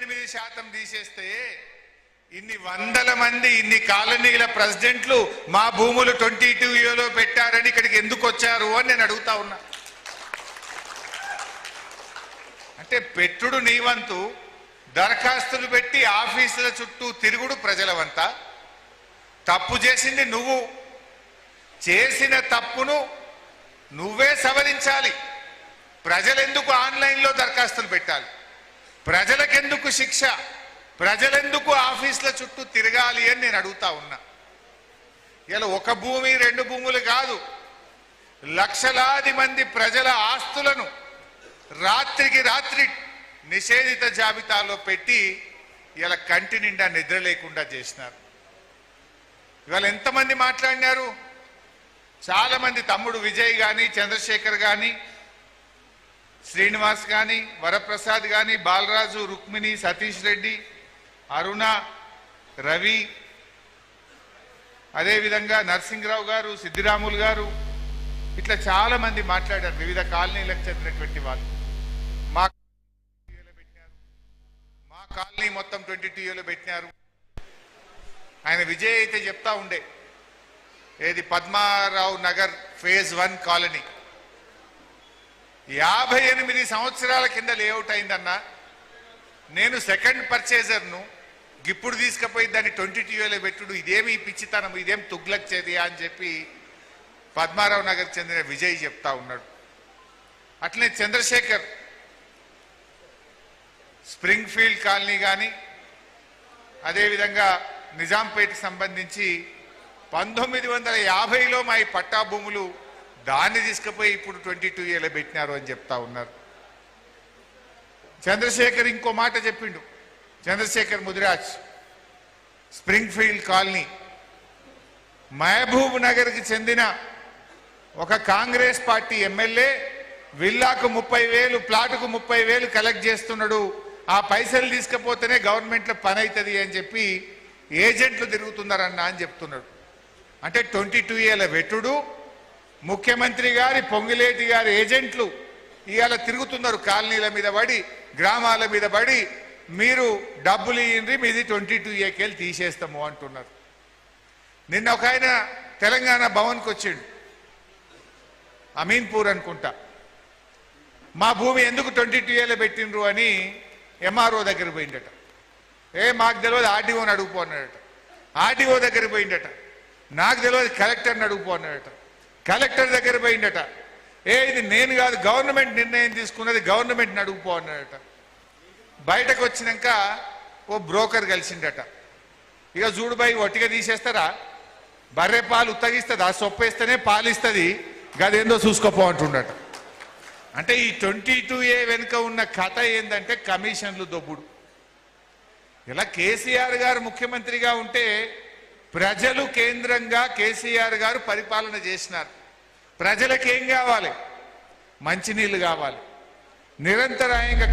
48% తీసేస్తే ఇన్ని వందల మంది ఇన్ని కాలనీల ప్రెసిడెంట్లు మా భూములు 22A పెట్టారని ఇక్కడికి ఎందుకు వచ్చారు అని నేను అడుగుతా ఉన్నా. అంటే పెట్టుడు నీవంతు, దరఖాస్తులు పెట్టి ఆఫీసుల చుట్టూ తిరుగుడు ప్రజల వంత. తప్పు చేసింది నువ్వు, చేసిన తప్పును నువ్వే సవరించాలి. ప్రజలెందుకు ఆన్లైన్లో దరఖాస్తులు పెట్టాలి? ప్రజలకెందుకు శిక్ష? ప్రజలెందుకు ఆఫీసుల చుట్టూ తిరగాలి అని నేను అడుగుతా ఉన్నా. ఇలా ఒక భూమి రెండు భూములు కాదు, లక్షలాది మంది ప్రజల ఆస్తులను రాత్రికి రాత్రి నిషేధిత జాబితాలో పెట్టి ఇలా కంటి నిండా నిద్ర లేకుండా చేసినారు. ఇవాళ ఎంతమంది మాట్లాడినారు? చాలా మంది, తమ్ముడు విజయ్ కానీ, చంద్రశేఖర్ కానీ, శ్రీనివాస్ కానీ, వరప్రసాద్ కానీ, బాలరాజు, రుక్మిణి, సతీష్ రెడ్డి, అరుణ, రవి, అదేవిధంగా నరసింహరావు గారు, సిద్ధిరాములు గారు, ఇట్లా చాలా మంది మాట్లాడారు. వివిధ కాలనీలకు చెందినటువంటి వాళ్ళు మా కాలనీ మొత్తం 22A పెట్టినారు. ఆయన విజయ్ అయితే చెప్తా ఉండే, ఏది పద్మారావు నగర్ ఫేజ్ 1 కాలనీ 58 సంవత్సరాల కింద లేఅవుట్ అయిందన్నా. నేను సెకండ్ పర్చేజర్ను, ఇప్పుడు తీసుకుపోయి దాన్ని 22A పెట్టుడు ఇదేమి పిచ్చితనం, ఇదేం తుగ్లక్ చర్య అని చెప్పి పద్మారావు నగర్ చెందిన విజయ్ చెప్తా ఉన్నాడు. అట్లనే చంద్రశేఖర్ స్ప్రింగ్ ఫీల్డ్ కాలనీ కానీ, అదేవిధంగా నిజాంపేటకి సంబంధించి 1950లో మా ఈ పట్టా భూములు దాన్ని తీసుకుపోయి ఇప్పుడు 22A పెట్టినారు అని చెప్తా ఉన్నారు. చంద్రశేఖర్ ఇంకో మాట చెప్పిండు. Chandrashekar Mudiraj Springfield colony మహబూబ్ నగర్కి చెందిన ఒక కాంగ్రెస్ పార్టీ ఎమ్మెల్యే విల్లాకు 30,000, ప్లాటుకు 30,000 కలెక్ట్ చేస్తున్నాడు. ఆ పైసలు తీసుకపోతేనే గవర్నమెంట్లో పని అవుతుంది అని చెప్పి ఏజెంట్లు తిరుగుతున్నారన్న అని చెప్తున్నాడు. అంటే 22A వెట్టుడు, ముఖ్యమంత్రి గారి, పొంగిలేటి గారి ఏజెంట్లు ఇవాళ తిరుగుతున్నారు కాలనీల మీద పడి, గ్రామాల మీద పడి, మీరు డబ్బులు ఇయ్యండి, మీది 22Aకి తీసేస్తాము అంటున్నారు. నిన్న ఒక ఆయన తెలంగాణ భవన్కి వచ్చిండు, అమీన్పూర్ అనుకుంటా. మా భూమి ఎందుకు 22A పెట్టిండ్రు అని MRO దగ్గర పోయిండట. మాకు తెలియదు, ఆర్డీఓని అడుగుపో అన్నాడట. ఆర్డీఓ దగ్గర పోయిండట. నాకు తెలియదు, కలెక్టర్ని అడుగుపో అన్నాడట. కలెక్టర్ దగ్గర పోయిండట. ఇది నేను కాదు, గవర్నమెంట్ నిర్ణయం తీసుకున్నది, గవర్నమెంట్ని అడుగుపో అన్నాడట. బయటకు వచ్చినాక ఓ బ్రోకర్ కలిసిండట. ఇక చూడుబాయి ఒట్టిగా తీసేస్తారా? బర్రె పాలు ఉత్తగిస్తుంది, ఆ సొప్పేస్తేనే పాలు ఇస్తుంది, గదేందో చూసుకోపో అంటుండట. అంటే ఈ 22A వెనుక ఉన్న కథ ఏంటంటే కమిషన్లు దొబ్బుడు. ఇలా కేసీఆర్ గారు ముఖ్యమంత్రిగా ఉంటే ప్రజలు కేంద్రంగా కేసీఆర్ గారు పరిపాలన చేసినారు. ప్రజలకు ఏం కావాలి? మంచినీళ్ళు కావాలి, నిరంతరాయంగా